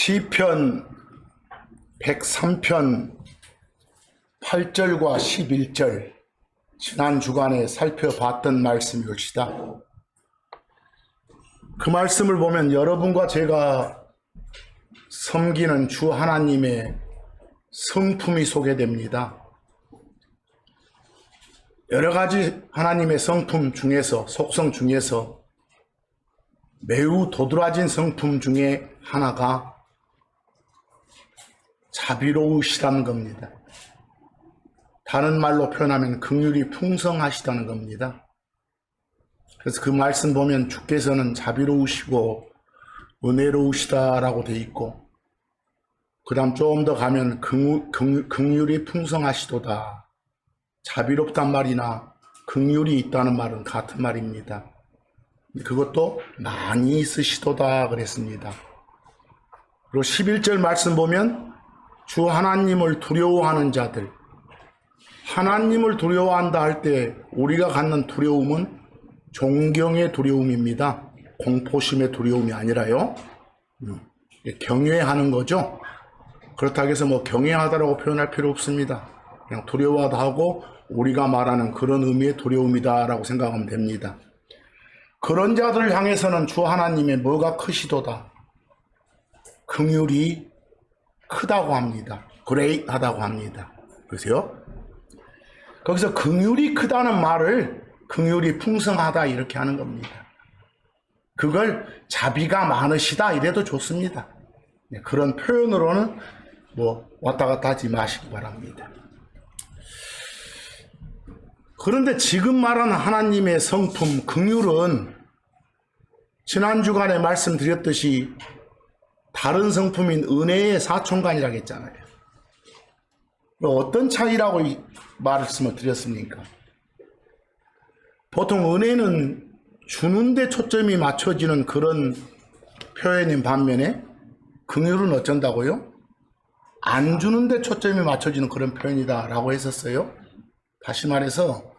시편 103편 8절과 11절 지난 주간에 살펴봤던 말씀이옵시다. 그 말씀을 보면 여러분과 제가 섬기는 주 하나님의 성품이 소개됩니다. 여러 가지 하나님의 성품 중에서, 속성 중에서 매우 도드라진 성품 중에 하나가 자비로우시다는 겁니다. 다른 말로 표현하면 긍휼이 풍성하시다는 겁니다. 그래서 그 말씀 보면 주께서는 자비로우시고 은혜로우시다라고 돼 있고, 그 다음 조금 더 가면 긍휼이 풍성하시도다. 자비롭단 말이나 긍휼이 있다는 말은 같은 말입니다. 그것도 많이 있으시도다 그랬습니다. 그리고 11절 말씀 보면 주 하나님을 두려워하는 자들, 하나님을 두려워한다 할 때 우리가 갖는 두려움은 존경의 두려움입니다. 공포심의 두려움이 아니라요. 경외하는 거죠. 그렇다고 해서 뭐 경외하다라고 표현할 필요 없습니다. 그냥 두려워하다 하고 우리가 말하는 그런 의미의 두려움이다라고 생각하면 됩니다. 그런 자들을 향해서는 주 하나님의 뭐가 크시도다. 긍휼이 크다고 합니다. 그레이트하다고 합니다. 그러세요? 거기서 긍휼이 크다는 말을 긍휼이 풍성하다 이렇게 하는 겁니다. 그걸 자비가 많으시다 이래도 좋습니다. 그런 표현으로는 뭐 왔다 갔다 하지 마시기 바랍니다. 그런데 지금 말하는 하나님의 성품 긍휼은 지난 주간에 말씀드렸듯이 다른 성품인 은혜의 사촌간이라고 했잖아요. 어떤 차이라고 이 말씀을 드렸습니까? 보통 은혜는 주는 데 초점이 맞춰지는 그런 표현인 반면에 긍휼은 어쩐다고요? 안 주는 데 초점이 맞춰지는 그런 표현이다 라고 했었어요. 다시 말해서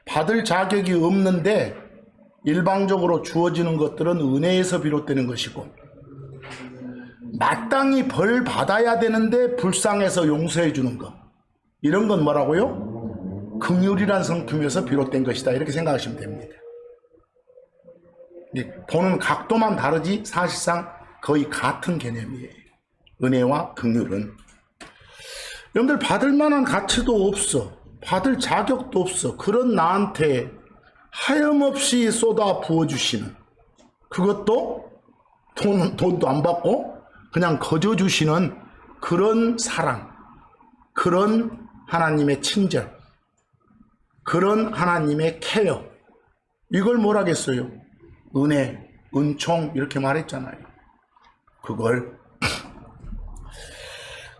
받을 자격이 없는데 일방적으로 주어지는 것들은 은혜에서 비롯되는 것이고, 마땅히 벌 받아야 되는데 불쌍해서 용서해 주는 것, 이런 건 뭐라고요? 긍휼이란 성품에서 비롯된 것이다 이렇게 생각하시면 됩니다. 보는 각도만 다르지 사실상 거의 같은 개념이에요. 은혜와 긍휼은. 여러분들 받을 만한 가치도 없어, 받을 자격도 없어. 그런 나한테 하염없이 쏟아 부어주시는, 그것도 돈도 안 받고 그냥 거저 주시는 그런 사랑, 그런 하나님의 친절, 그런 하나님의 케어, 이걸 뭐라겠어요? 은혜, 은총 이렇게 말했잖아요. 그걸.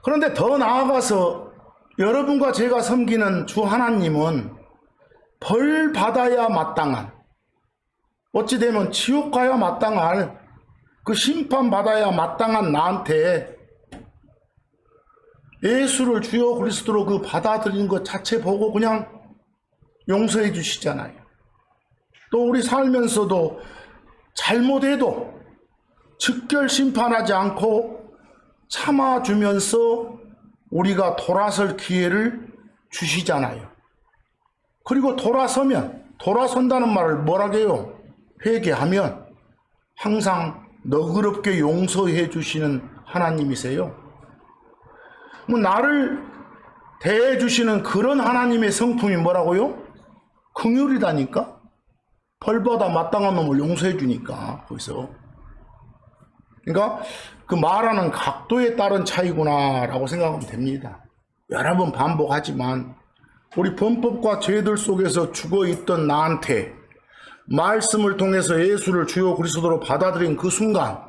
그런데 더 나아가서 여러분과 제가 섬기는 주 하나님은 벌 받아야 마땅한, 어찌 되면 지옥 가야 마땅할, 그 심판 받아야 마땅한 나한테 예수를 주여 그리스도로 그 받아들인 것 자체 보고 그냥 용서해 주시잖아요. 또 우리 살면서도 잘못해도 즉결 심판하지 않고 참아주면서 우리가 돌아설 기회를 주시잖아요. 그리고 돌아선다는 말을 뭐라고 해요? 회개하면 항상 너그럽게 용서해 주시는 하나님이세요. 뭐 나를 대해 주시는 그런 하나님의 성품이 뭐라고요? 긍휼이다니까. 벌받아 마땅한 놈을 용서해 주니까. 거기서 그러니까 그 말하는 각도에 따른 차이구나 라고 생각하면 됩니다. 여러 번 반복하지만 우리 범법과 죄들 속에서 죽어있던 나한테 말씀을 통해서 예수를 주요 그리스도로 받아들인 그 순간,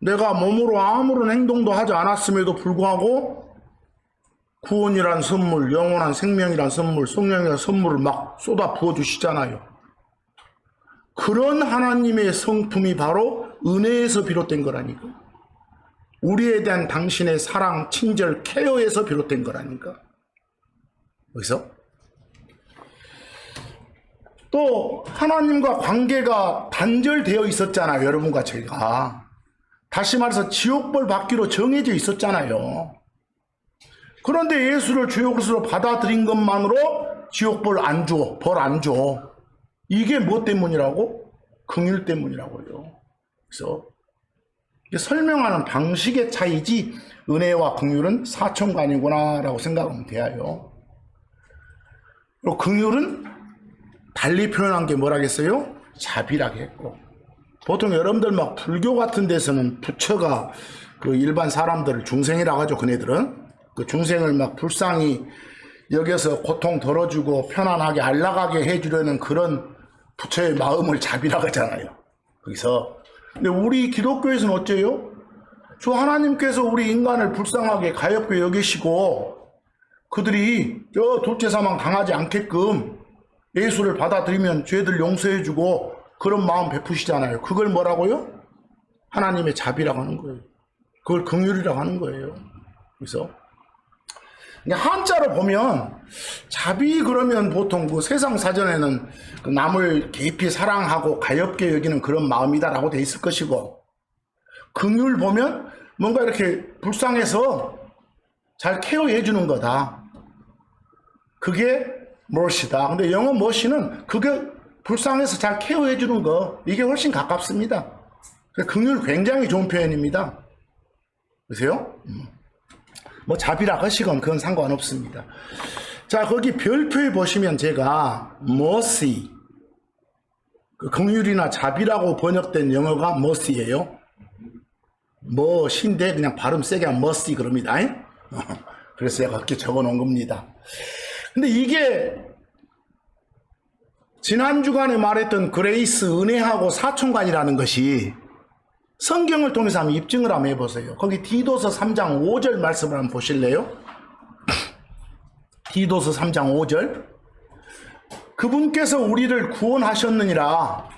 내가 몸으로 아무런 행동도 하지 않았음에도 불구하고 구원이란 선물, 영원한 생명이란 선물, 성령이란 선물을 막 쏟아 부어주시잖아요. 그런 하나님의 성품이 바로 은혜에서 비롯된 거라니까. 우리에 대한 당신의 사랑, 친절, 케어에서 비롯된 거라니까. 여기서 또 하나님과 관계가 단절되어 있었잖아요. 여러분과 제가 다시 말해서 지옥벌 받기로 정해져 있었잖아요. 그런데 예수를 주요 그리스도로 받아들인 것만으로 지옥벌 안 줘, 벌 안 줘. 이게 뭐 때문이라고? 긍휼 때문이라고요. 그래서 설명하는 방식의 차이지 은혜와 긍휼은 사천간이구나라고 생각하면 돼요. 그리고 긍휼은 달리 표현한 게 뭐라겠어요? 자비라고 했고, 보통 여러분들 막 불교 같은 데서는 부처가 그 일반 사람들을 중생이라고 하죠. 그네들은 그 중생을 막 불쌍히 여기서 고통 덜어주고 편안하게 안락하게 해주려는 그런 부처의 마음을 자비라고 하잖아요. 거기서. 근데 우리 기독교에서는 어째요? 주 하나님께서 우리 인간을 불쌍하게 가엾게 여기시고 그들이 저 둘째 사망 당하지 않게끔 예수를 받아들이면 죄들 용서해주고 그런 마음 베푸시잖아요. 그걸 뭐라고요? 하나님의 자비라고 하는 거예요. 그걸 긍휼이라고 하는 거예요. 그래서 한자로 보면 자비 그러면 보통 그 세상 사전에는 그 남을 깊이 사랑하고 가엾게 여기는 그런 마음이다라고 돼 있을 것이고, 긍휼 보면 뭔가 이렇게 불쌍해서 잘 케어해 주는 거다. 그게 mercy다. 근데 영어 mercy는 그게 불쌍해서 잘 케어해 주는 거, 이게 훨씬 가깝습니다. 긍휼 굉장히 좋은 표현입니다. 그러세요? 뭐 자비라 하시건 그건 상관없습니다. 자, 거기 별표에 보시면 제가 mercy, 그 긍휼이나 자비라고 번역된 영어가 mercy예요. 뭐신데 그냥 발음 세게 하면 mercy 그럽니다. 그래서 제가 그렇게 적어 놓은 겁니다. 근데 이게 지난 주간에 말했던 그레이스, 은혜하고 사촌간이라는 것이 성경을 통해서 한번 입증을 한번 해보세요. 거기 디도서 3장 5절 말씀을 한번 보실래요? 디도서 3장 5절. 그분께서 우리를 구원하셨느니라.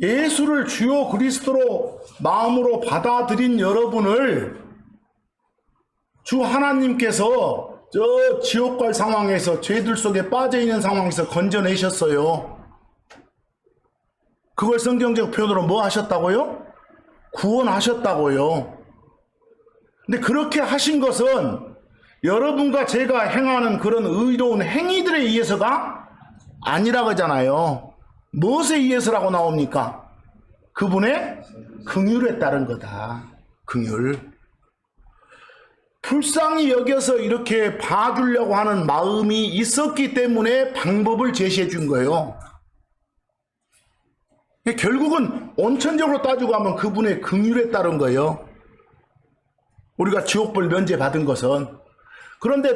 예수를 주요 그리스도로 마음으로 받아들인 여러분을 주 하나님께서 저 지옥 갈 상황에서 죄들 속에 빠져있는 상황에서 건져내셨어요. 그걸 성경적 표현으로 뭐 하셨다고요? 구원하셨다고요. 근데 그렇게 하신 것은 여러분과 제가 행하는 그런 의로운 행위들에 의해서가 아니라고 하잖아요. 무엇에 의해서라고 나옵니까? 그분의 긍휼에 따른 거다. 긍휼. 불쌍히 여겨서 이렇게 봐주려고 하는 마음이 있었기 때문에 방법을 제시해 준 거예요. 결국은 온천적으로 따지고 하면 그분의 긍휼에 따른 거예요. 우리가 지옥벌 면제 받은 것은. 그런데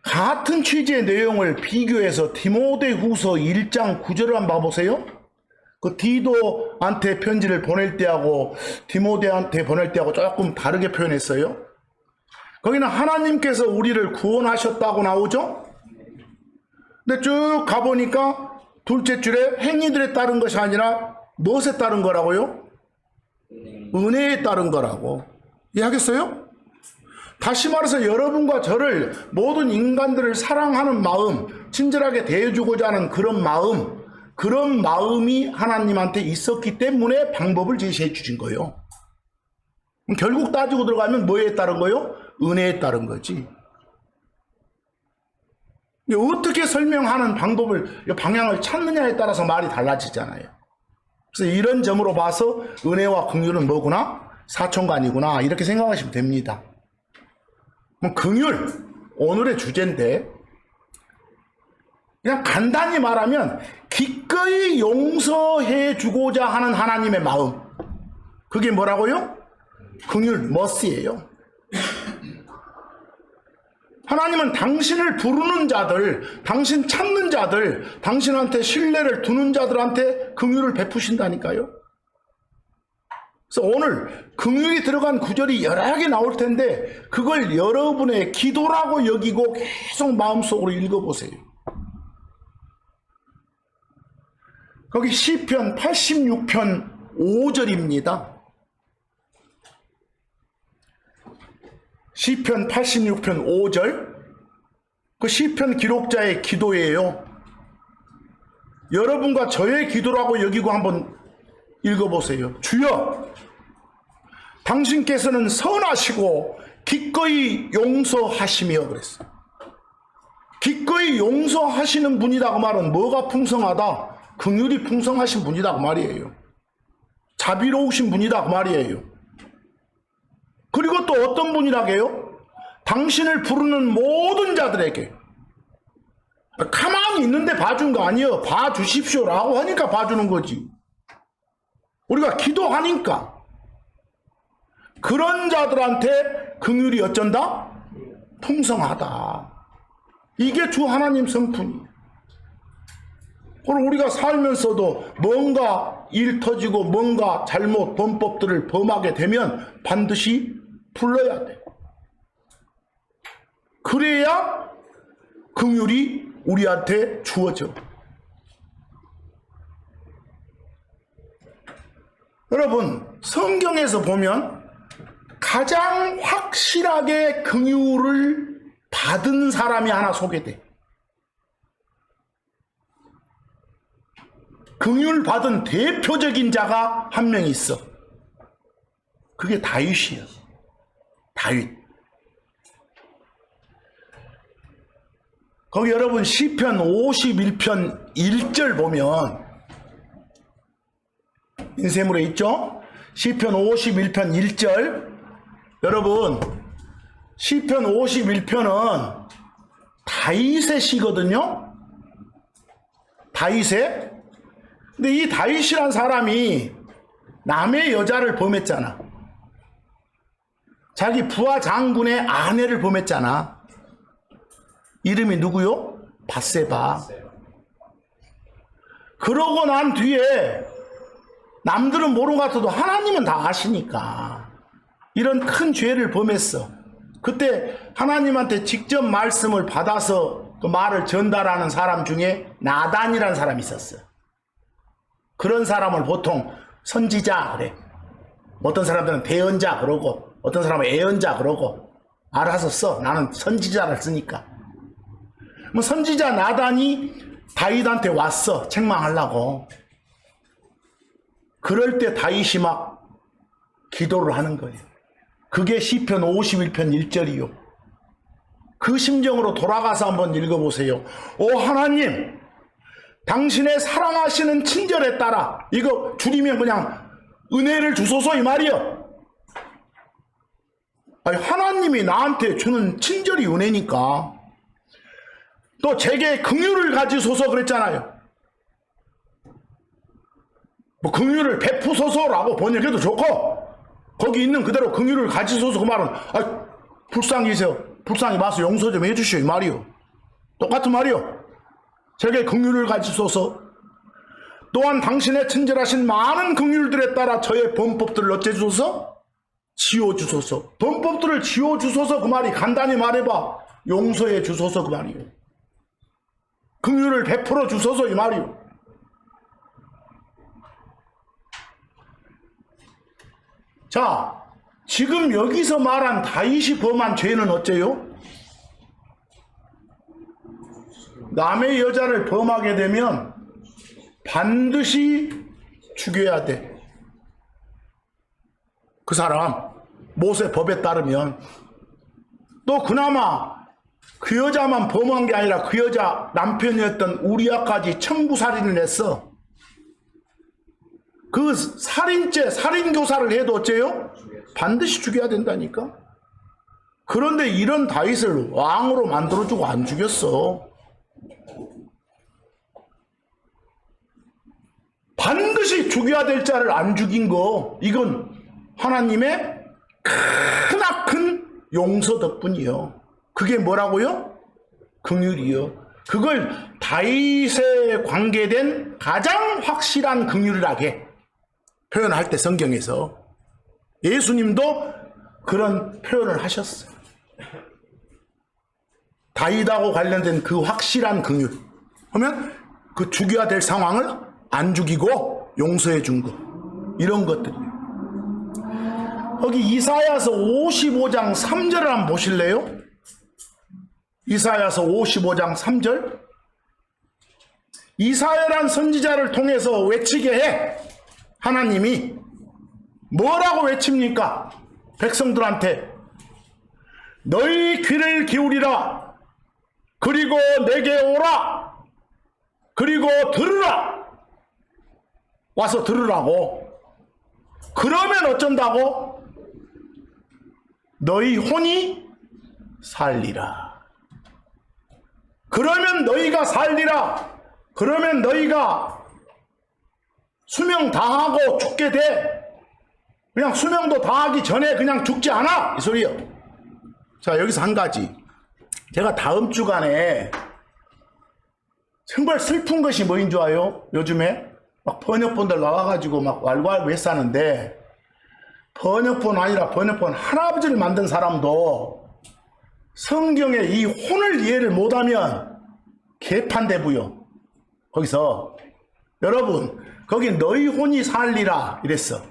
같은 취지의 내용을 비교해서 디모데후서 1장 9절을 한번 봐보세요. 그 디도한테 편지를 보낼 때하고 디모데한테 보낼 때하고 조금 다르게 표현했어요. 거기는 하나님께서 우리를 구원하셨다고 나오죠. 근데 쭉 가보니까 둘째 줄에 행위들에 따른 것이 아니라 무엇에 따른 거라고요? 은혜에 따른 거라고. 이해하겠어요? 다시 말해서 여러분과 저를, 모든 인간들을 사랑하는 마음, 친절하게 대해주고자 하는 그런 마음이 하나님한테 있었기 때문에 방법을 제시해 주신 거예요. 결국 따지고 들어가면 뭐에 따른 거예요? 은혜에 따른 거지. 어떻게 설명하는 방향을 찾느냐에 따라서 말이 달라지잖아요. 그래서 이런 점으로 봐서 은혜와 긍휼은 뭐구나? 사촌간이구나. 이렇게 생각하시면 됩니다. 긍휼, 오늘의 주제인데, 그냥 간단히 말하면 기꺼이 용서해 주고자 하는 하나님의 마음. 그게 뭐라고요? 긍휼, mercy예요. 하나님은 당신을 부르는 자들, 당신 찾는 자들, 당신한테 신뢰를 두는 자들한테 긍휼을 베푸신다니까요. 그래서 오늘 긍휼이 들어간 구절이 여러 개 나올 텐데 그걸 여러분의 기도라고 여기고 계속 마음속으로 읽어보세요. 거기 시편 86편 5절입니다. 시편 86편 5절. 그 시편 기록자의 기도예요. 여러분과 저의 기도라고 여기고 한번 읽어보세요. 주여, 당신께서는 선하시고 기꺼이 용서하시며 그랬어. 기꺼이 용서하시는 분이다 그 말은 뭐가 풍성하다? 긍휼이 풍성하신 분이다 그 말이에요. 자비로우신 분이다 그 말이에요. 그리고 또 어떤 분이라게요? 당신을 부르는 모든 자들에게 가만히 있는데 봐준 거 아니에요. 봐주십시오라고 하니까 봐주는 거지. 우리가 기도하니까. 그런 자들한테 긍휼이 어쩐다? 풍성하다. 이게 주 하나님 성품이에요. 그럼 우리가 살면서도 뭔가 일 터지고 뭔가 잘못 범법들을 범하게 되면 반드시 불러야 돼. 그래야 긍휼이 우리한테 주어져. 여러분, 성경에서 보면 가장 확실하게 긍휼을 받은 사람이 하나 소개돼. 긍휼 받은 대표적인 자가 한 명 있어. 그게 다윗이야. 다윗. 거기 여러분 시편 51편 1절 보면 인쇄물에 있죠? 시편 51편 1절. 여러분 시편 51편은 다윗의 시거든요. 다윗의. 근데 이 다윗이란 사람이 남의 여자를 범했잖아. 자기 부하 장군의 아내를 범했잖아. 이름이 누구요? 밧세바. 그러고 난 뒤에 남들은 모르는 것 같아도 하나님은 다 아시니까 이런 큰 죄를 범했어. 그때 하나님한테 직접 말씀을 받아서 그 말을 전달하는 사람 중에 나단이라는 사람이 있었어. 그런 사람을 보통 선지자 그래. 어떤 사람들은 대언자 그러고 어떤 사람은 애언자 그러고 알아서 써. 나는 선지자를 쓰니까. 뭐 선지자 나단이 다윗한테 왔어. 책망하려고. 그럴 때 다윗이 막 기도를 하는 거예요. 그게 시편 51편 1절이요. 그 심정으로 돌아가서 한번 읽어보세요. 오 하나님, 당신의 사랑하시는 친절에 따라, 이거 줄이면 그냥 은혜를 주소서 이 말이요. 아니, 하나님이 나한테 주는 친절이 은혜니까. 또 제게 긍휼을 가지소서 그랬잖아요. 뭐 긍휼을 베푸소서라고 번역해도 좋고, 거기 있는 그대로 긍휼을 가지소서 그 말은 불쌍히 봐서 용서 좀 해주시오 이 말이요. 똑같은 말이요. 제게 긍휼을 가지소서. 또한 당신의 친절하신 많은 긍휼들에 따라 저의 범법들을 어째주소서? 지워주소서. 범법들을 지워주소서 그 말이 간단히 말해봐. 용서해 주소서 그 말이요. 긍휼을 베풀어 주소서 이 말이요. 자, 지금 여기서 말한 다윗이 범한 죄는 어째요? 남의 여자를 범하게 되면 반드시 죽여야 돼. 그 사람 모세 법에 따르면. 또 그나마 그 여자만 범한 게 아니라 그 여자 남편이었던 우리아까지 청부살인을 했어. 그 살인죄, 살인교사를 해도 어째요? 반드시 죽여야 된다니까. 그런데 이런 다윗을 왕으로 만들어주고 안 죽였어. 반드시 죽여야 될 자를 안 죽인 거, 이건 하나님의 크나큰 용서 덕분이요. 그게 뭐라고요? 긍휼이요. 그걸 다윗에 관계된 가장 확실한 긍휼이라게 표현할 때 성경에서 예수님도 그런 표현을 하셨어요. 다윗하고 관련된 그 확실한 긍휼. 그러면 그 죽여야 될 상황을 안 죽이고 용서해 준 거. 이런 것들이에요. 거기 이사야서 55장 3절을 한번 보실래요? 이사야서 55장 3절. 이사야란 선지자를 통해서 외치게 해. 하나님이 뭐라고 외칩니까? 백성들한테 너희 귀를 기울이라. 그리고 내게 오라. 그리고 들으라. 와서 들으라고. 그러면 어쩐다고? 너희 혼이 살리라. 그러면 너희가 살리라. 그러면 너희가 수명 다하고 죽게 돼. 그냥 수명도 다하기 전에 그냥 죽지 않아. 이 소리요. 자, 여기서 한 가지. 제가 다음 주간에 정말 슬픈 것이 뭐인 줄 아요? 요즘에 막 번역본들 나와가지고 막 왈왈 외싸는데, 번역본 아니라 번역본 할아버지를 만든 사람도 성경의 이 혼을 이해를 못하면 개판되고요. 거기서 여러분, 거기 너희 혼이 살리라 이랬어.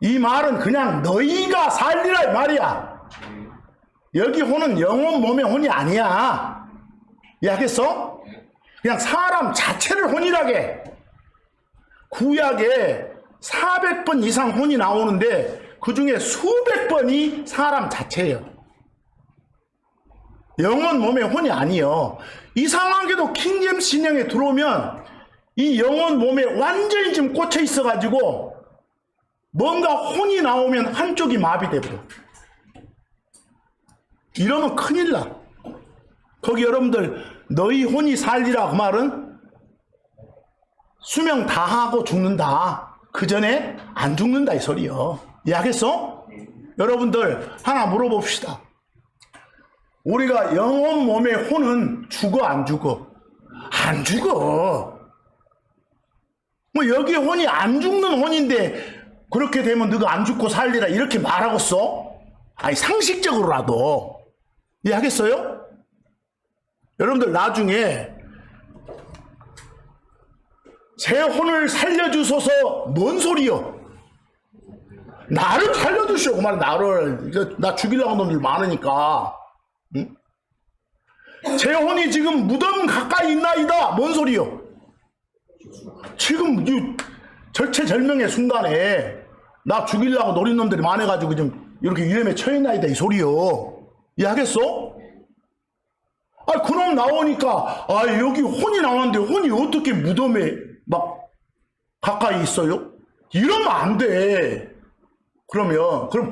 이 말은 그냥 너희가 살리라 이 말이야. 여기 혼은 영혼 몸의 혼이 아니야. 이해하겠어? 그냥 사람 자체를 혼이라게. 구약에 400번 이상 혼이 나오는데 그 중에 수백 번이 사람 자체예요. 영혼 몸의 혼이 아니에요. 이상하게도 킹제임스 신형에 들어오면 이 영혼 몸에 완전히 지금 꽂혀 있어가지고 뭔가 혼이 나오면 한쪽이 마비되버려. 이러면 큰일 나. 거기 여러분들 너희 혼이 살리라 그 말은 수명 다하고 죽는다. 그 전에 안 죽는다 이 소리요. 이해하겠어? 여러분들 하나 물어봅시다. 우리가 영혼 몸의 혼은 죽어 안 죽어? 안 죽어. 뭐 여기 혼이 안 죽는 혼인데 그렇게 되면 너가 안 죽고 살리라 이렇게 말하겠어? 아니 상식적으로라도. 이해하겠어요? 여러분들 나중에 제 혼을 살려주소서 뭔 소리요? 나를 살려주시오. 그 말 나를. 나 죽이려고 놈들 많으니까. 응? 제 혼이 지금 무덤 가까이 있나이다. 뭔 소리요? 지금 이 절체절명의 순간에 나 죽이려고 노린 놈들이 많아가지고 좀 이렇게 위험에 처해나이다 이 소리요. 이해하겠어? 아, 그놈 나오니까, 아, 여기 혼이 나왔는데, 혼이 어떻게 무덤에 막 가까이 있어요? 이러면 안 돼. 그럼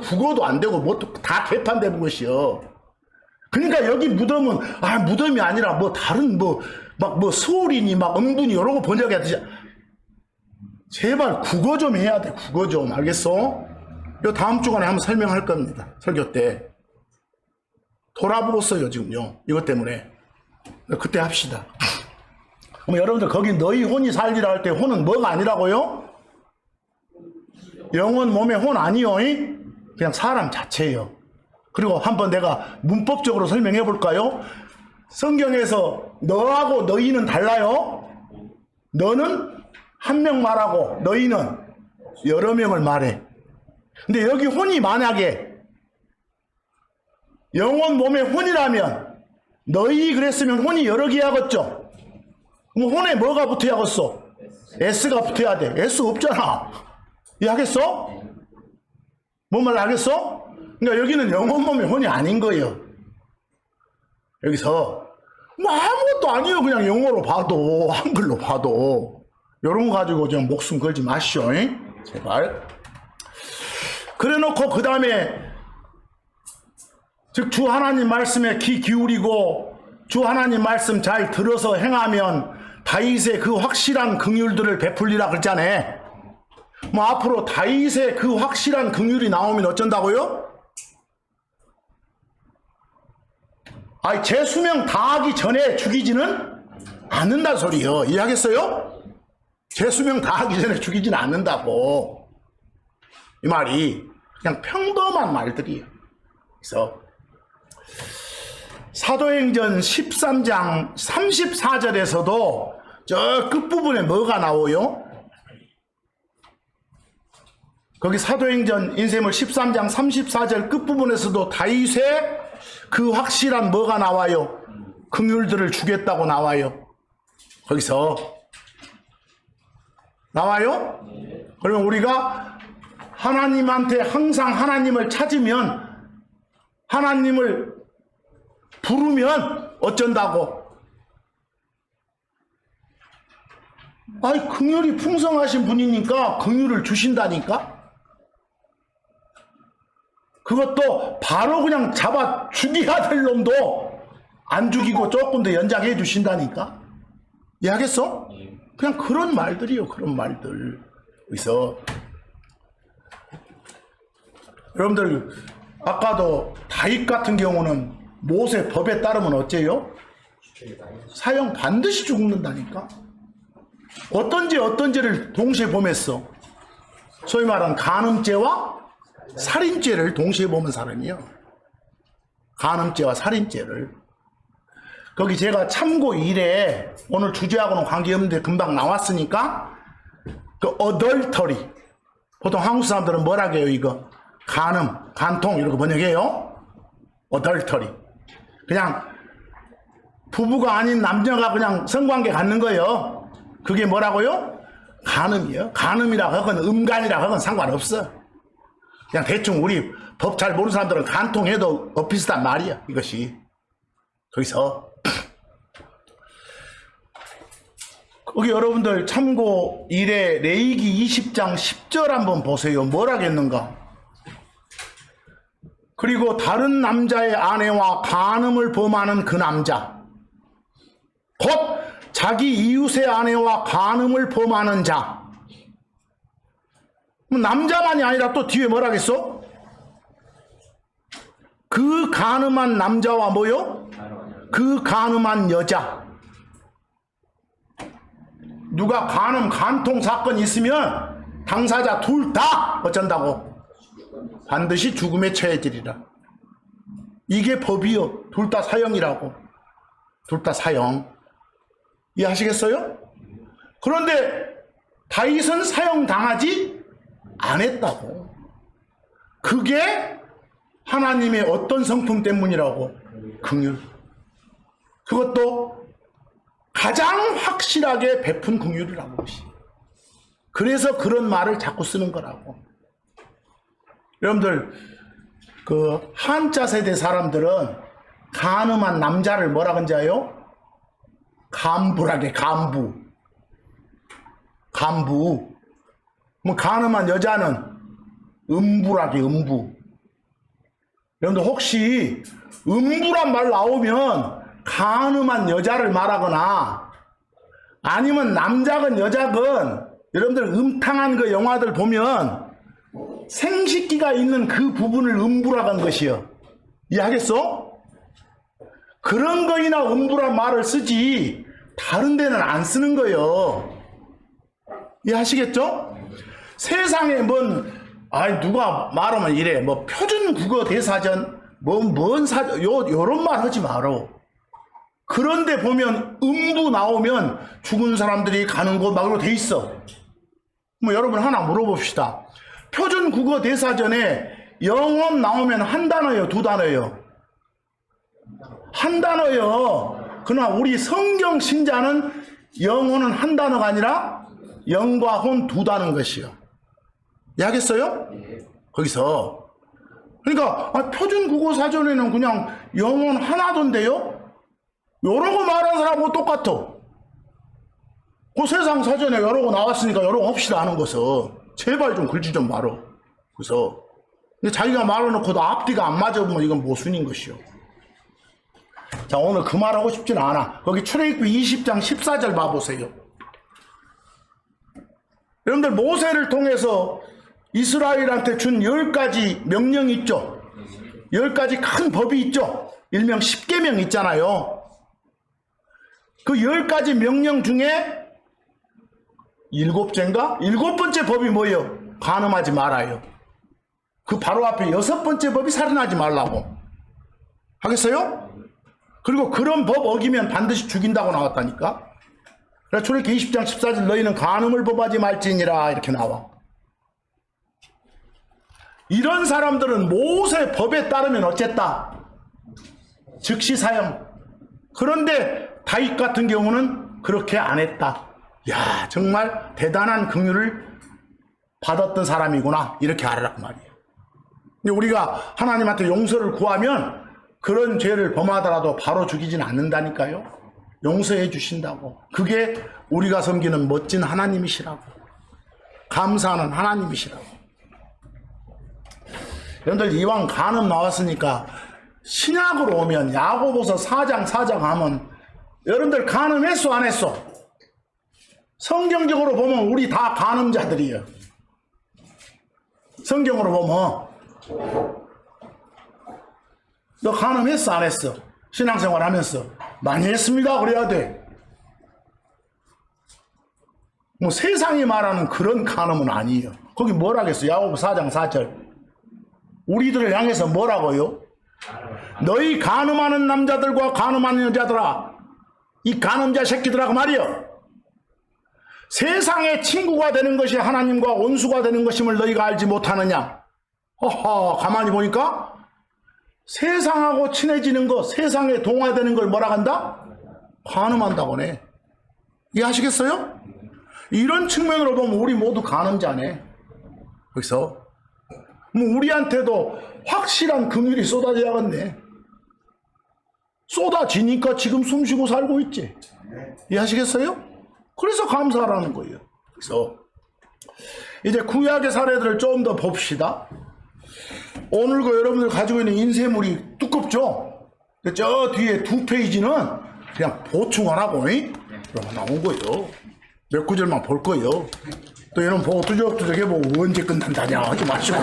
국어도 안 되고, 뭐 다 개판되는 것이요. 그러니까 여기 무덤은, 아, 무덤이 아니라 뭐 다른 서울이니 막 음분이 이런 거 번역해야 되지. 제발 국어 좀 해야 돼, 국어 좀. 알겠어? 요 다음 주간에 한번 설명할 겁니다. 설교 때. 돌아보겠어요 지금요. 이것 때문에. 그때 합시다. 그럼 여러분들 거기 너희 혼이 살리라 할 때 혼은 뭐가 아니라고요? 영혼 몸의 혼 아니요. 그냥 사람 자체예요. 그리고 한번 내가 문법적으로 설명해 볼까요? 성경에서 너하고 너희는 달라요. 너는 한 명 말하고 너희는 여러 명을 말해. 근데 여기 혼이 만약에 영혼 몸의 혼이라면 너희 그랬으면 혼이 여러 개야겠죠? 그럼 혼에 뭐가 붙어야겠어? S가 붙어야 돼. S 없잖아. 이해하겠어? 뭔 말 알겠어? 그러니까 여기는 영혼 몸의 혼이 아닌 거예요. 여기서 뭐 아무것도 아니에요. 그냥 영어로 봐도 한글로 봐도 이런 거 가지고 좀 목숨 걸지 마시오. 제발. 그래 놓고 그 다음에 즉 주 하나님 말씀에 귀 기울이고 주 하나님 말씀 잘 들어서 행하면 다윗의 그 확실한 긍휼들을 베풀리라 그랬잖아요. 뭐 앞으로 다윗의 그 확실한 긍휼이 나오면 어쩐다고요? 아니 제 수명 다하기 전에 죽이지는 않는다 소리요. 이해하겠어요? 제 수명 다하기 전에 죽이지는 않는다고. 이 말이 그냥 평범한 말들이에요. 그래서 사도행전 13장 34절에서도 저 끝부분에 뭐가 나오요? 거기 사도행전 인쇄물 13장 34절 끝부분에서도 다윗의 그 확실한 뭐가 나와요? 긍휼들을 주겠다고 나와요. 거기서 나와요? 그러면 우리가 하나님한테 항상 하나님을 찾으면, 하나님을 부르면 어쩐다고? 아니, 긍휼이 풍성하신 분이니까 긍휼을 주신다니까? 그것도 바로 그냥 잡아 죽여야 될 놈도 안 죽이고 조금 더 연장해 주신다니까? 이해하겠어? 그냥 그런 말들이요, 그런 말들. 그래서 여러분들, 아까도 다윗 같은 경우는 모세 법에 따르면 어째요? 사형 반드시 죽는다니까? 어떤지를 동시에 범했어. 소위 말하는 간음죄와 살인죄를 동시에 범한 사람이요. 간음죄와 살인죄를. 거기 제가 참고 1에 오늘 주제하고는 관계없는데 금방 나왔으니까, 그 어덜터리, 보통 한국 사람들은 뭐라고 해요? 이거 간음, 간통 이렇게 번역해요. 어덜터리, 그냥 부부가 아닌 남녀가 그냥 성관계 갖는 거예요. 그게 뭐라고요? 간음이에요. 간음이라 하건 음간이라 하건 상관없어. 그냥 대충 우리 법 잘 모르는 사람들은 간통해도 비슷한 말이야, 이것이. 거기서 거기 여러분들 참고 1에 레위기 20장 10절 한번 보세요. 뭐라겠는가? 그리고 다른 남자의 아내와 간음을 범하는 그 남자, 곧 자기 이웃의 아내와 간음을 범하는 자. 남자만이 아니라 또 뒤에 뭐라겠어? 그 간음한 남자와 뭐요? 그 간음한 여자. 누가 간음, 간통 사건이 있으면 당사자 둘 다 어쩐다고? 반드시 죽음에 처해지리라. 이게 법이요. 둘 다 사형이라고. 둘 다 사형. 이해하시겠어요? 그런데 다윗은 사형당하지 않았다고. 그게 하나님의 어떤 성품 때문이라고? 긍휼. 그것도 가장 확실하게 베푼 긍휼이라는 것이. 그래서 그런 말을 자꾸 쓰는 거라고. 여러분들, 그 한자 세대 사람들은 간음한 남자를 뭐라 그런지 아요? 간부라게. 간부. 뭐 간음한 여자는 음부라게. 음부. 여러분들 혹시 음부란 말 나오면 간음한 여자를 말하거나 아니면 남자건 여자건, 여러분들 음탕한 그 영화들 보면 생식기가 있는 그 부분을 음부라고 한 것이요. 이해하겠어? 그런 거이나 음부란 말을 쓰지 다른 데는 안 쓰는 거예요. 이해하시겠죠? 세상에 누가 말하면 이래, 뭐 표준 국어 대사전, 뭔 사전, 요런 말 하지 마라. 그런데 보면 음부 나오면 죽은 사람들이 가는 곳 막으로 돼 있어. 뭐 여러분 하나 물어봅시다. 표준 국어 대사전에 영혼 나오면 한 단어예요, 두 단어예요? 한 단어예요. 그러나 우리 성경 신자는 영혼은 한 단어가 아니라 영과 혼 두 단어인 것이요. 이해하겠어요? 거기서 그러니까 표준 국어 사전에는 그냥 영혼 하나던데요? 여러 거 말한 사람하고 똑같아. 그 세상 사전에 여러 거 나왔으니까 여러 거 합시다 하는 것은 제발 좀 글지 좀 말어. 그래서 근데 자기가 말해놓고도 앞뒤가 안 맞아보면 이건 모순인 것이요. 자, 오늘 그 말하고 싶지는 않아. 거기 출애굽기 20장 14절 봐보세요. 여러분들 모세를 통해서 이스라엘한테 준 10가지 명령이 있죠. 10가지 큰 법이 있죠. 일명 10계명 있잖아요. 그 10가지 명령 중에 7째인가? 7번째 법이 뭐예요? 간음하지 말아요. 그 바로 앞에 6번째 법이 살인하지 말라고. 하겠어요? 그리고 그런 법 어기면 반드시 죽인다고 나왔다니까. 그래서 출애굽기 20장 14절 너희는 간음을 범하지 말지니라 이렇게 나와. 이런 사람들은 모세 법에 따르면 어쨌다? 즉시 사형. 그런데 다윗 같은 경우는 그렇게 안 했다. 야, 정말 대단한 긍휼을 받았던 사람이구나 이렇게 알아라 그 말이에요. 근데 우리가 하나님한테 용서를 구하면 그런 죄를 범하더라도 바로 죽이진 않는다니까요. 용서해 주신다고. 그게 우리가 섬기는 멋진 하나님이시라고. 감사하는 하나님이시라고. 여러분들 이왕 간음 나왔으니까 신약으로 오면 야고보서 4장 하면 여러분들 간음했어 안 했어? 성경적으로 보면 우리 다 간음자들이에요. 성경으로 보면 너 간음했어 안 했어? 신앙생활 하면서 많이 했습니다 그래야 돼. 뭐 세상이 말하는 그런 간음은 아니에요. 거기 뭐라겠어? 야고보 4장 4절 우리들을 향해서 뭐라고요? 너희 간음하는 남자들과 간음하는 여자들아 이 간음자 새끼들아 그 말이요. 세상의 친구가 되는 것이 하나님과 원수가 되는 것임을 너희가 알지 못하느냐. 허허 가만히 보니까 세상하고 친해지는 것 세상에 동화되는 걸 뭐라 한다? 간음한다고 네. 이해하시겠어요? 이런 측면으로 보면 우리 모두 간음자네. 그래서 뭐 우리한테도 확실한 긍휼이 쏟아져야겠네. 쏟아지니까 지금 숨쉬고 살고 있지. 이해하시겠어요? 그래서 감사하라는 거예요. 그래서 이제 구약의 사례들을 좀 더 봅시다. 오늘 그 여러분들 가지고 있는 인쇄물이 두껍죠? 저 뒤에 2페이지는 그냥 보충 안 하고 그러면 나온 거예요. 몇 구절만 볼 거예요. 또 여러분 보고 뚜적뚜적 해보고 언제 끝난다냐 하지 마시고.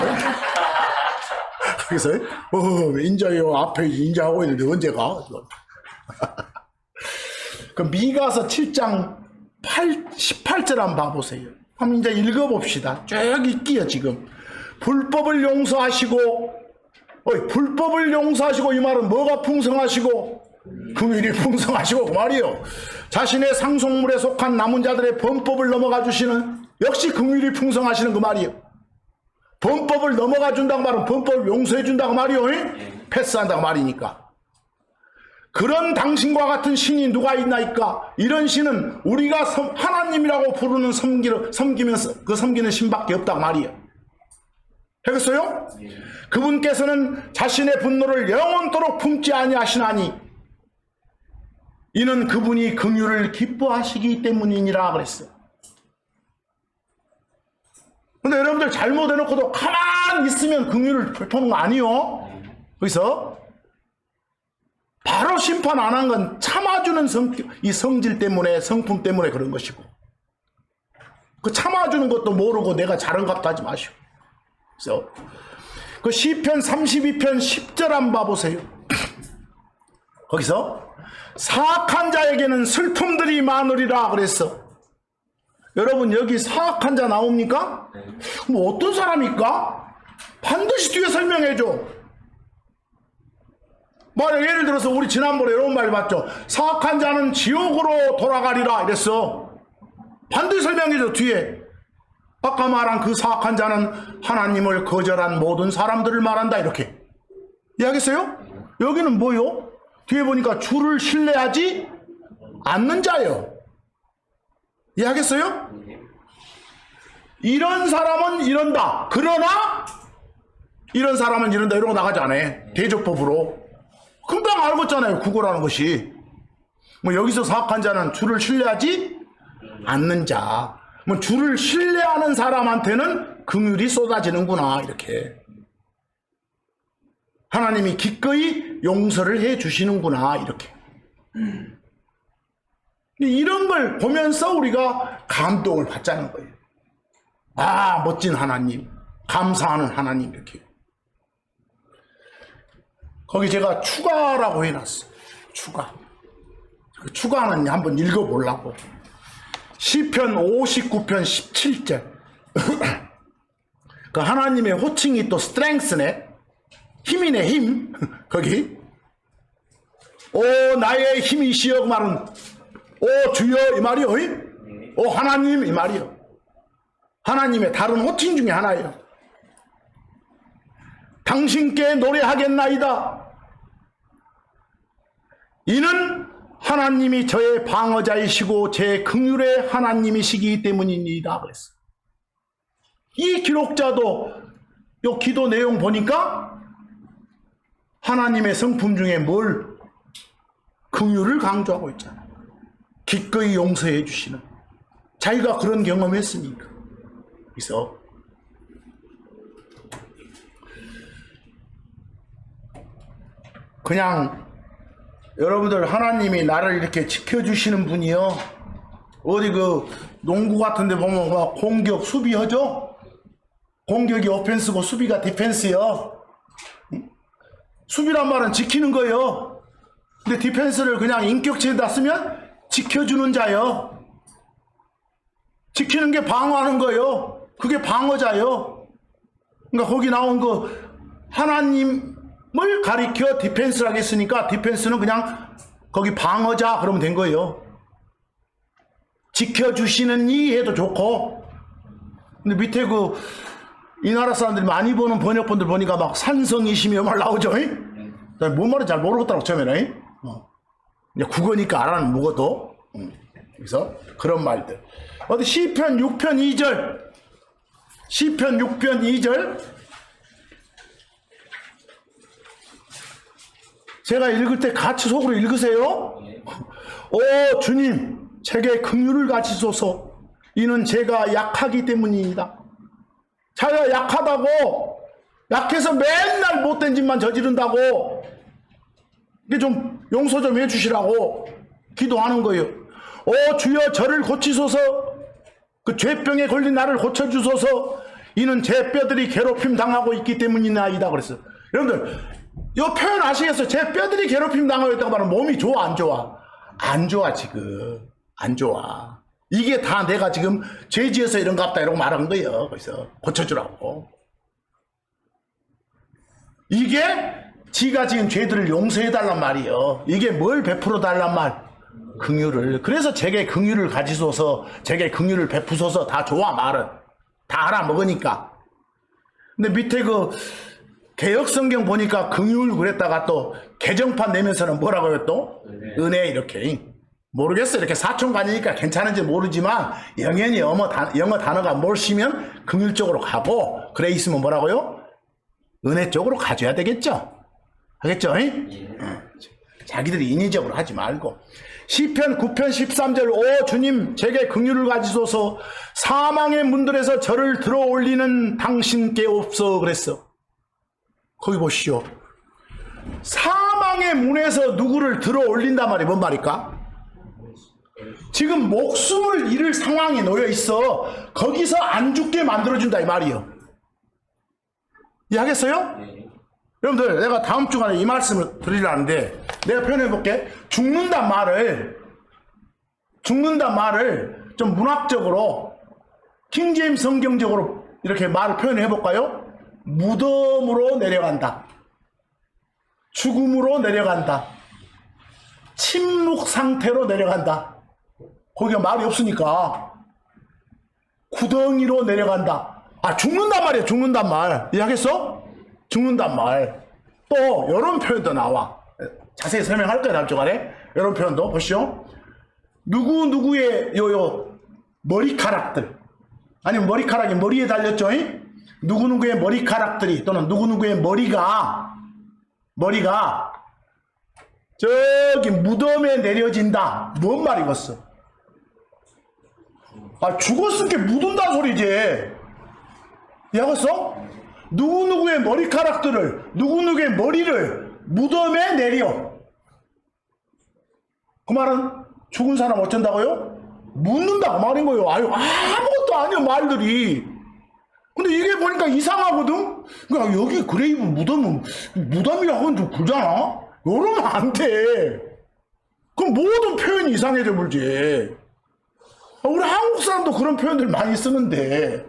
그래서 인자요 앞에 인자하고 있는데 언제 가? 그 미가서 7장 18절 한번 봐보세요. 한번 이제 읽어봅시다. 쭉 읽기요 지금. 불법을 용서하시고 불법을 용서하시고 이 말은 뭐가 풍성하시고 긍휼이 풍성하시고 그 말이요. 자신의 상속물에 속한 남은 자들의 범법을 넘어가 주시는 역시 긍휼이 풍성하시는 그 말이요. 범법을 넘어가 준다고 말은 범법을 용서해 준다고 말이요. 패스한다고 말이니까. 그런 당신과 같은 신이 누가 있나이까? 이런 신은 우리가 하나님이라고 부르는 섬기면서 그 섬기는 신밖에 없다고 말이요. 알겠어요? 그분께서는 자신의 분노를 영원토록 품지 아니하시나니 이는 그분이 긍휼을 기뻐하시기 때문이니라 그랬어. 근데 여러분들 잘못해놓고도 가만히 있으면 긍휼을 베푸는 거 아니요. 그래서 바로 심판 안 한 건 참아주는 이 성질 때문에 성품 때문에 그런 것이고 그 참아주는 것도 모르고 내가 잘한 것 같다 하지 마시고. 그래서 그 시편 32편 10절 한번 봐보세요. 거기서 사악한 자에게는 슬픔들이 많으리라 그랬어. 여러분 여기 사악한 자 나옵니까? 뭐 어떤 사람일까? 반드시 뒤에 설명해줘. 만약 예를 들어서 우리 지난번에 이런 말 봤죠. 사악한 자는 지옥으로 돌아가리라 이랬어. 반드시 설명해줘 뒤에. 아까 말한 그 사악한 자는 하나님을 거절한 모든 사람들을 말한다 이렇게. 이해하겠어요? 여기는 뭐요? 뒤에 보니까 주를 신뢰하지 않는 자요. 이해하겠어요? 이런 사람은 이런다. 그러나 이런 사람은 이런다. 이런 거 나가지 않아요. 대조법으로. 금방 알고 있잖아요. 구고라는 것이. 뭐 여기서 사악한 자는 주를 신뢰하지 않는 자. 뭐 주를 신뢰하는 사람한테는 긍휼이 쏟아지는구나 이렇게. 하나님이 기꺼이 용서를 해 주시는구나 이렇게. 이런 걸 보면서 우리가 감동을 받자는 거예요. 아 멋진 하나님, 감사하는 하나님 이렇게. 거기 제가 추가라고 해놨어요. 추가. 그 추가는 한번 읽어보려고. 시편 59편 17절. 그 하나님의 호칭이 또 strength네. 힘이네 힘. 거기 오 나의 힘이시여 그 말은 오 주여 이 말이요. 오 하나님 이 말이요. 하나님의 다른 호칭 중에 하나예요. 당신께 노래하겠나이다. 이는 하나님이 저의 방어자이시고 제 긍휼의 하나님이시기 때문입니다. 그랬어. 이 기록자도 요 기도 내용 보니까 하나님의 성품 중에 뭘 긍휼을 강조하고 있잖아. 기꺼이 용서해 주시는. 자기가 그런 경험했으니까. 그래서 그냥 여러분들 하나님이 나를 이렇게 지켜주시는 분이요. 어디 그 농구 같은 데 보면 막 공격 수비하죠? 공격이 오펜스고 수비가 디펜스요. 수비란 말은 지키는 거예요. 근데 디펜스를 그냥 인격체에다 쓰면 지켜주는 자요. 지키는 게 방어하는 거예요. 그게 방어자요. 그러니까 거기 나온 그 하나님을 가리켜 디펜스라고 했으니까 디펜스는 그냥 거기 방어자 그러면 된 거예요. 지켜주시는 이 해도 좋고. 근데 밑에 그 이 나라 사람들이 많이 보는 번역본들 보니까 막 산성이시며 말 나오죠. 뭔 말인지 잘 모르겠더라고 처음에는. 이제 국어니까 알아는 묵어도. 그래서 그런 말들. 어디 시편 6편 2절. 시편 6편 2절. 제가 읽을 때 같이 속으로 읽으세요. 오 주님, 제게 긍휼을 가지소서. 이는 제가 약하기 때문입니다. 자기가 약하다고, 약해서 맨날 못된 짓만 저지른다고, 이게 좀 용서 좀 해주시라고 기도하는 거예요. 오 주여 저를 고치소서. 그 죄병에 걸린 나를 고쳐주소서. 이는 제 뼈들이 괴롭힘 당하고 있기 때문이나이다 그랬어요. 여러분들 이 표현 아시겠어요? 제 뼈들이 괴롭힘 당하고 있다고 말하면 몸이 좋아 안 좋아? 안 좋아. 지금 안 좋아. 이게 다 내가 지금 죄 지어서 이런갑다 이러고 말한 거예요. 그래서 고쳐주라고. 이게 지가 지은 죄들을 용서해달란 말이에요. 이게 뭘 베풀어 달란 말? 긍휼을. 그래서 제게 긍휼을 가지소서, 제게 긍휼을 베푸소서. 다 좋아 말은. 다 알아먹으니까. 근데 밑에 그 개역성경 보니까 긍휼 그랬다가 또 개정판 내면서는 뭐라고요 또? 은혜 이렇게. 모르겠어. 이렇게 사촌간이니까 괜찮은지 모르지만 영연히 영어 단어가 뭘 쓰면 긍휼 쪽으로 가고 그래 있으면 뭐라고요? 은혜 쪽으로 가줘야 되겠죠. 하겠죠? 자기들이 인위적으로 하지 말고. 시편 9편 13절 오 주님 제게 긍휼을 가지소서. 사망의 문들에서 저를 들어 올리는 당신께 없어 그랬어. 거기 보시오. 사망의 문에서 누구를 들어 올린단 말이 뭔 말일까? 지금 목숨을 잃을 상황에 놓여 있어. 거기서 안 죽게 만들어준다 이 말이요. 이해하겠어요? 여러분들 내가 다음 주간에 이 말씀을 드리려는데 내가 표현해 볼게. 죽는단 말을 좀 문학적으로 킹제임스 성경적으로 이렇게 말을 표현해 볼까요? 무덤으로 내려간다. 죽음으로 내려간다. 침묵 상태로 내려간다. 거기가 말이 없으니까 구덩이로 내려간다. 아 죽는단 말이야. 죽는단 말. 이해하겠어? 죽는단 말. 또 이런 표현도 나와. 자세히 설명할 거야 다음 주간에. 이런 표현도 보시오. 누구누구의 요 머리카락들 아니면 머리카락이 머리에 달렸죠. 누구누구의 머리카락들이 또는 누구누구의 머리가 저기 무덤에 내려진다. 뭔 말이겠어? 아 죽었을 게 묻은다는 소리지. 이해하겠어? 누구누구의 머리카락들을 누구누구의 머리를 무덤에 내려. 그 말은 죽은 사람 어쩐다고요? 묻는다고 말인 거예요. 아유 아무것도 아니야 말들이. 근데 이게 보니까 이상하거든? 그러니까 여기 그레이브 무덤은 무덤이라고는 좀 그러잖아? 이러면 안 돼. 그럼 모든 표현이 이상해져 버리지. 우리 한국 사람도 그런 표현들 많이 쓰는데.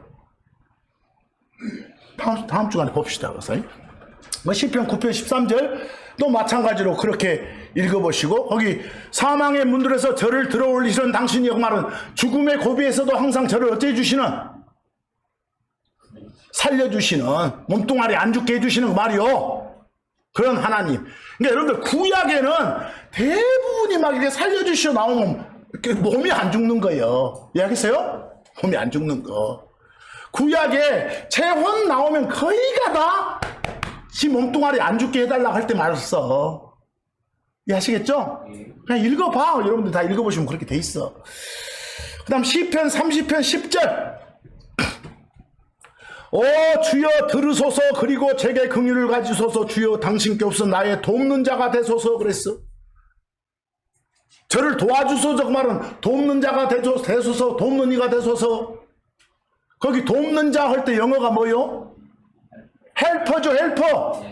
다음 주간에 봅시다. 시편 9편 13절 또 마찬가지로 그렇게 읽어보시고 거기 사망의 문들에서 저를 들어올리시는 당신이 그 말은 죽음의 고비에서도 항상 저를 어찌해 주시는 살려주시는 몸뚱아리 안 죽게 해주시는 그 말이요. 그런 하나님. 그러니까 여러분들 구약에는 대부분이 막 이렇게 살려주시오 나오면 몸이 안 죽는 거예요. 이해하겠어요? 몸이 안 죽는 거. 구약에 재혼 나오면 거의가 다 지 몸뚱아리 안 죽게 해달라고 할 때 말했어. 이해하시겠죠? 그냥 읽어봐. 여러분들 다 읽어보시면 그렇게 돼 있어. 그 다음 시편 30편 10절. 오 주여 들으소서. 그리고 제게 긍휼을 가지소서. 주여 당신께 없어 나의 돕는 자가 되소서. 그랬어. 저를 도와주소서. 그 말은 돕는 자가 되소서. 돕는 이가 되소서. 거기 돕는 자 할 때 영어가 뭐요? 헬퍼죠. 헬퍼.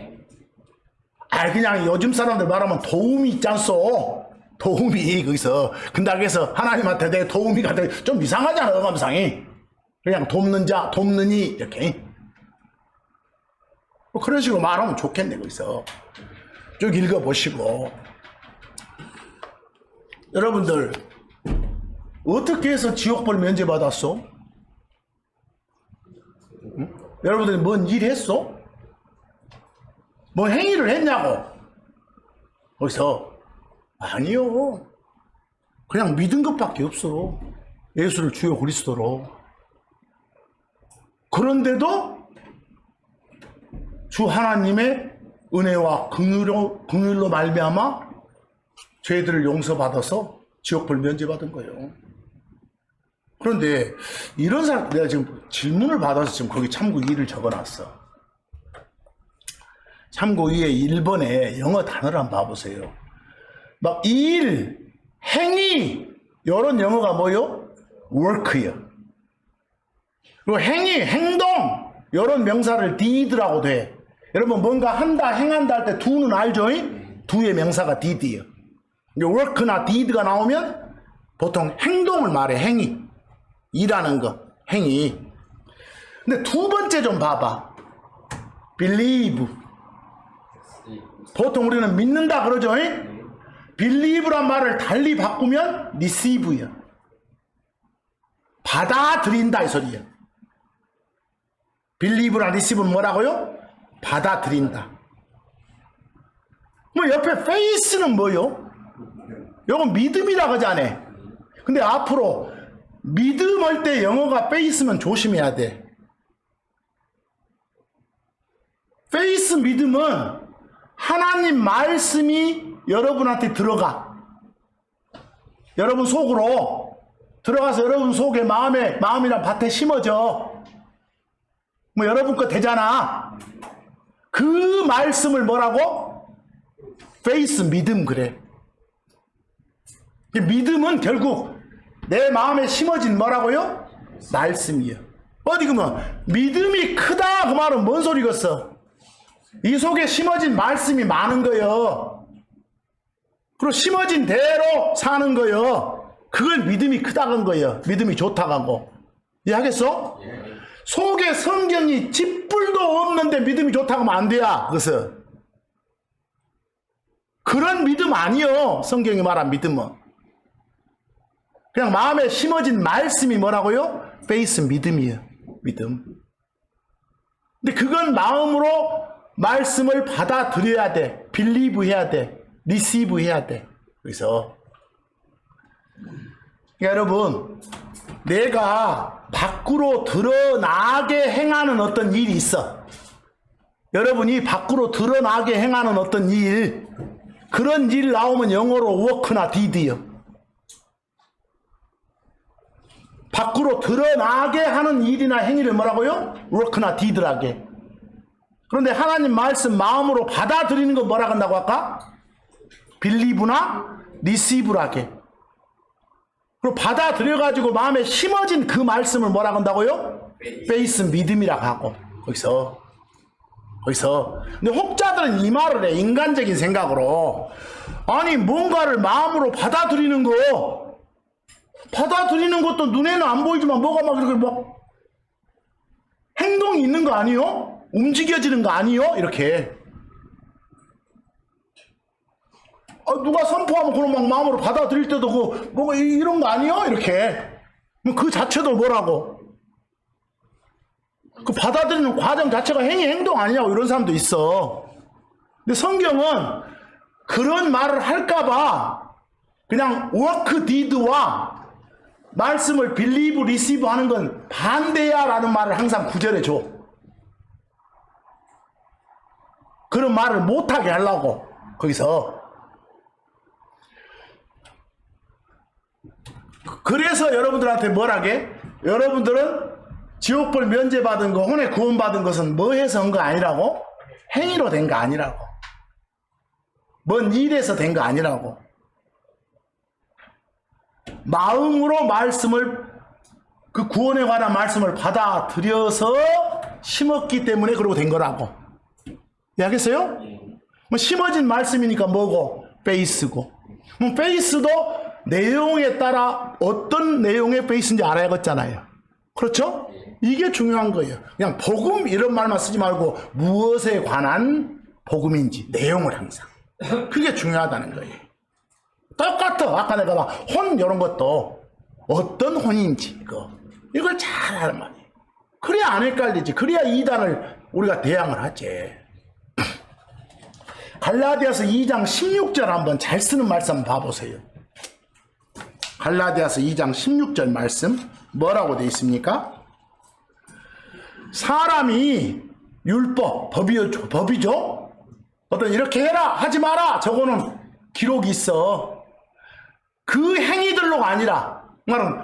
그냥 요즘 사람들 말하면 도움이 있지 않소. 도움이 거기서. 근데 그래서 하나님한테 내 도움이가 돼. 좀 이상하잖아 어감상이. 그냥 돕는 자, 돕는 이 이렇게. 뭐 그런 식으로 말하면 좋겠네. 거기서 쭉 읽어보시고. 여러분들 어떻게 해서 지옥벌 면제받았어? 응? 여러분들이 뭔 일 했어? 뭐 행위를 했냐고? 거기서 아니요. 그냥 믿은 것밖에 없어. 예수를 주요 그리스도로. 그런데도 주 하나님의 은혜와 긍휼로 말미암아 죄들을 용서받아서 지옥불 면제받은 거예요. 그런데 이런 사람, 내가 지금 질문을 받아서 지금 거기 참고 2를 적어놨어. 참고 2에 1번에 영어 단어를 한번 봐보세요. 막 일, 행위 이런 영어가 뭐요? work요. 그리고 행위, 행동 이런 명사를 deed라고 돼. 여러분 뭔가 한다, 행한다 할 때 do는 알죠? do의 명사가 deed예요. work나 deed가 나오면 보통 행동을 말해. 행위, 일하는 거, 행위. 근데 두 번째 좀 봐봐. believe. 보통 우리는 믿는다 그러죠? believe란 말을 달리 바꾸면 receive야. 받아들인다 이 소리야. believe랑 receive는 뭐라고요? 받아들인다. 뭐 옆에 faith는 뭐요? 요건 믿음이라고 하잖아. 근데 앞으로 믿음 할 때 영어가 faith면 조심해야 돼. faith 믿음은 하나님 말씀이 여러분한테 들어가. 여러분 속으로 들어가서 여러분 속에 마음이란 밭에 심어져. 뭐 여러분 거 되잖아. 그 말씀을 뭐라고? faith 믿음 그래. 믿음은 결국 내 마음에 심어진 뭐라고요? 말씀이요. 어디 그러면 믿음이 크다 그 말은 뭔 소리겠어? 이 속에 심어진 말씀이 많은 거요. 그리고 심어진 대로 사는 거요. 그걸 믿음이 크다는 거예요. 믿음이 좋다고. 이해하겠어? 속에 성경이 짓불도 없는데 믿음이 좋다고 하면 안 돼야. 그것은 그런 믿음 아니요. 성경이 말한 믿음은 그냥 마음에 심어진 말씀이 뭐라고요? faith 믿음이에요. 믿음. 근데 그건 마음으로 말씀을 받아들여야 돼. believe 해야 돼. receive 해야 돼. 그래서 여러분 내가 밖으로 드러나게 행하는 어떤 일이 있어. 여러분이 밖으로 드러나게 행하는 어떤 일, 그런 일 나오면 영어로 work나 deed요. 밖으로 드러나게 하는 일이나 행위를 뭐라고요? work나 deed라게. 그런데 하나님 말씀 마음으로 받아들이는 거 뭐라 한다고 할까? believe나 receive라게. 그리고 받아들여가지고 마음에 심어진 그 말씀을 뭐라 한다고요? faith 믿음이라고 하고. 거기서 근데 혹자들은 이 말을 해. 인간적인 생각으로. 아니 뭔가를 마음으로 받아들이는 것도 눈에는 안 보이지만 뭐가 막 이렇게 막 행동이 있는 거 아니요? 움직여지는 거 아니요? 이렇게 누가 선포하면 그런 막 마음으로 받아들일 때도 그 뭐가 이런 거 아니요? 이렇게 그 자체도 뭐라고? 그 받아들이는 과정 자체가 행동 아니냐고 이런 사람도 있어. 근데 성경은 그런 말을 할까봐 그냥 work deed와 말씀을 believe, receive 하는 건 반대야 라는 말을 항상 구절해 줘. 그런 말을 못하게 하려고 거기서. 그래서 여러분들한테 뭐라게? 여러분들은 지옥불 면제받은 거, 혼의 구원받은 것은 뭐 해서 한 거 아니라고? 행위로 된 거 아니라고. 뭔 일에서 된 거 아니라고. 마음으로 말씀을, 그 구원에 관한 말씀을 받아들여서 심었기 때문에 그러고 된 거라고. 이해하겠어요? 뭐 심어진 말씀이니까 뭐고? 베이스고. 뭐 베이스도 내용에 따라 어떤 내용의 베이스인지 알아야겠잖아요. 그렇죠? 이게 중요한 거예요. 그냥 복음 이런 말만 쓰지 말고 무엇에 관한 복음인지 내용을 항상. 그게 중요하다는 거예요. 똑같아. 아까 내가 막 혼 이런 것도 어떤 혼인지 이걸 잘 하는 말이에요. 그래야 안 헷갈리지. 그래야 이단을 우리가 대항을 하지. 갈라디아서 2장 16절 한번 잘 쓰는 말씀 한번 봐보세요. 갈라디아서 2장 16절 말씀 뭐라고 되어 있습니까? 사람이 율법, 법이죠? 어떤 이렇게 해라, 하지 마라, 저거는 기록이 있어. 그 행위들로가 아니라 말은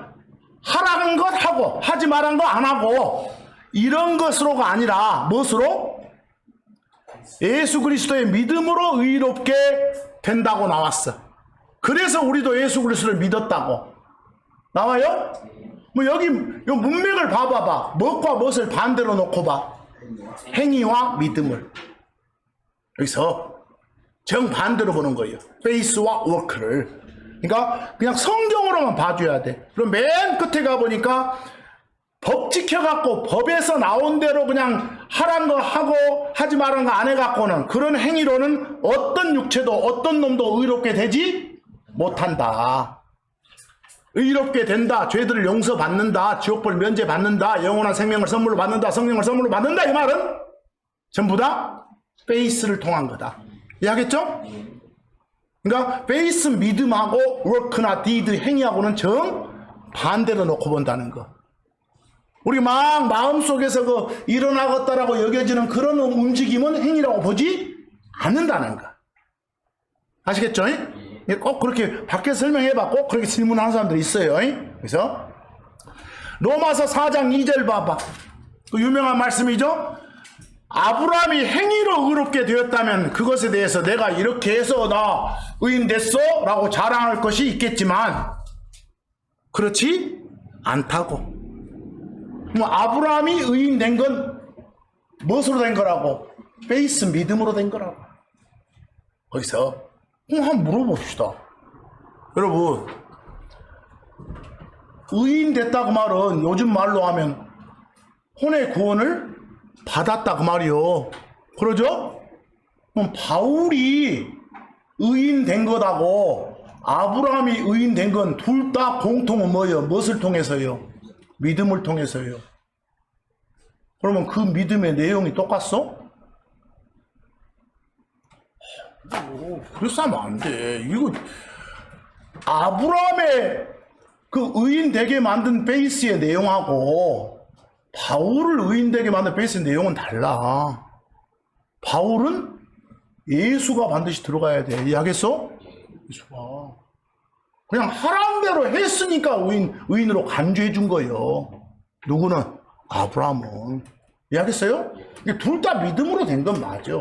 하라는 것 하고 하지 말라는 거 안 하고 이런 것으로가 아니라 무엇으로? 예수 그리스도의 믿음으로 의롭게 된다고 나왔어. 그래서 우리도 예수 그리스도를 믿었다고 나와요? 뭐 여기 요 문맥을 봐봐봐. 무엇과 무엇을 반대로 놓고 봐. 행위와 믿음을. 여기서 정반대로 보는 거예요. 페이스와 워크를. 그러니까 그냥 성경으로만 봐줘야 돼. 그럼 맨 끝에 가보니까 법 지켜갖고 법에서 나온 대로 그냥 하란 거 하고 하지 말란 거 안 해갖고는 그런 행위로는 어떤 육체도 어떤 놈도 의롭게 되지 못한다. 의롭게 된다. 죄들을 용서받는다. 지옥불 면제받는다. 영원한 생명을 선물로 받는다. 성령을 선물로 받는다. 이 말은 전부 다 페이스를 통한 거다. 이해하겠죠? 그러니까 페이스 믿음하고 워크나 디드 행위하고는 정 반대로 놓고 본다는 거. 우리 막 마음속에서 그 일어나겠다라고 여겨지는 그런 움직임은 행위라고 보지 않는다는 거. 아시겠죠? 꼭 그렇게 밖에 설명해봐. 꼭 그렇게 질문하는 사람들이 있어요. 그래서 로마서 4장 2절 봐봐. 그 유명한 말씀이죠. 아브라함이 행위로 의롭게 되었다면 그것에 대해서 내가 이렇게 해서 나 의인 됐어 라고 자랑할 것이 있겠지만 그렇지 않다고. 뭐 아브라함이 의인 된 건 무엇으로 된 거라고? 페이스 믿음으로 된 거라고. 거기서 한번 물어봅시다. 여러분, 의인 됐다고 말은 요즘 말로 하면 혼의 구원을 받았다 그 말이요. 그러죠? 그럼 바울이 의인 된 거다고 아브라함이 의인 된 건 둘 다 공통은 뭐예요? 무엇을 통해서요? 믿음을 통해서요. 그러면 그 믿음의 내용이 똑같소? 그래서 하면 안 돼. 이거 아브라함의 그 의인 되게 만든 베이스의 내용하고 바울을 의인 되게 만든 베이스의 내용은 달라. 바울은 예수가 반드시 들어가야 돼. 이해하겠어? 예수가 그냥 하라는 대로 했으니까 의인으로 간주해 준 거예요. 누구는? 아브라함은. 이해하겠어요? 둘 다 믿음으로 된 건 맞아.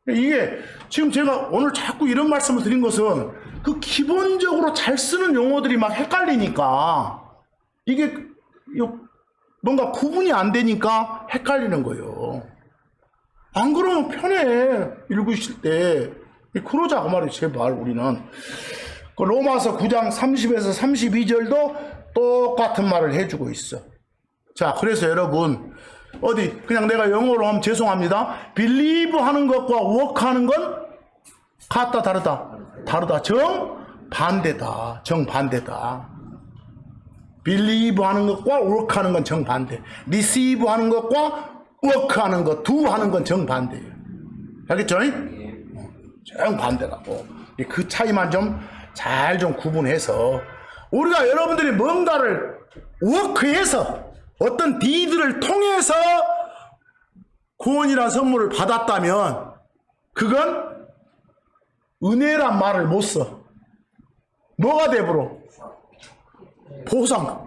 이게 지금 제가 오늘 자꾸 이런 말씀을 드린 것은 그 기본적으로 잘 쓰는 용어들이 막 헷갈리니까 이게 뭔가 구분이 안 되니까 헷갈리는 거예요. 안 그러면 편해. 읽으실 때. 그러자 그 말이에요. 제발 우리는. 그 로마서 9장 30에서 32절도 똑같은 말을 해주고 있어. 자, 그래서 여러분 어디 그냥 내가 영어로 하면 죄송합니다. believe 하는 것과 work 하는 건 같다 다르다. 정반대다. 정반대다. believe 하는 것과 work 하는 건 정반대. receive 하는 것과 work 하는 것, do 하는 건 정반대예요. 알겠죠? 정반대라고. 그 차이만 좀 잘 좀 구분해서 우리가 여러분들이 뭔가를 워크해서 어떤 디드를 통해서 구원이라는 선물을 받았다면 그건 은혜란 말을 못 써. 뭐가 되버려?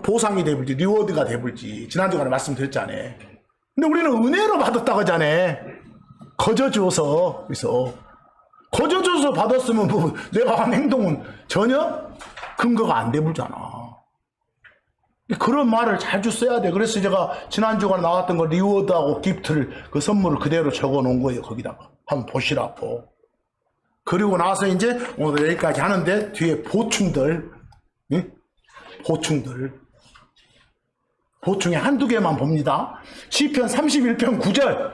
보상이 되버리지, 리워드가 되버리지. 지난주간에 말씀드렸잖아요. 근데 우리는 은혜로 받았다고 하잖아요. 거저줘서. 그래서 거저줘서 받았으면 뭐 내가 한 행동은 전혀 근거가 안 되버리잖아. 그런 말을 자주 써야 돼. 그래서 제가 지난주간에 나왔던 거 리워드하고 기프트를 그 선물을 그대로 적어 놓은 거예요. 거기다가 한번 보시라고. 그리고 나서 이제 오늘 여기까지 하는데 뒤에 보충들, 응? 보충에 한두 개만 봅니다. 시편 31편 9절.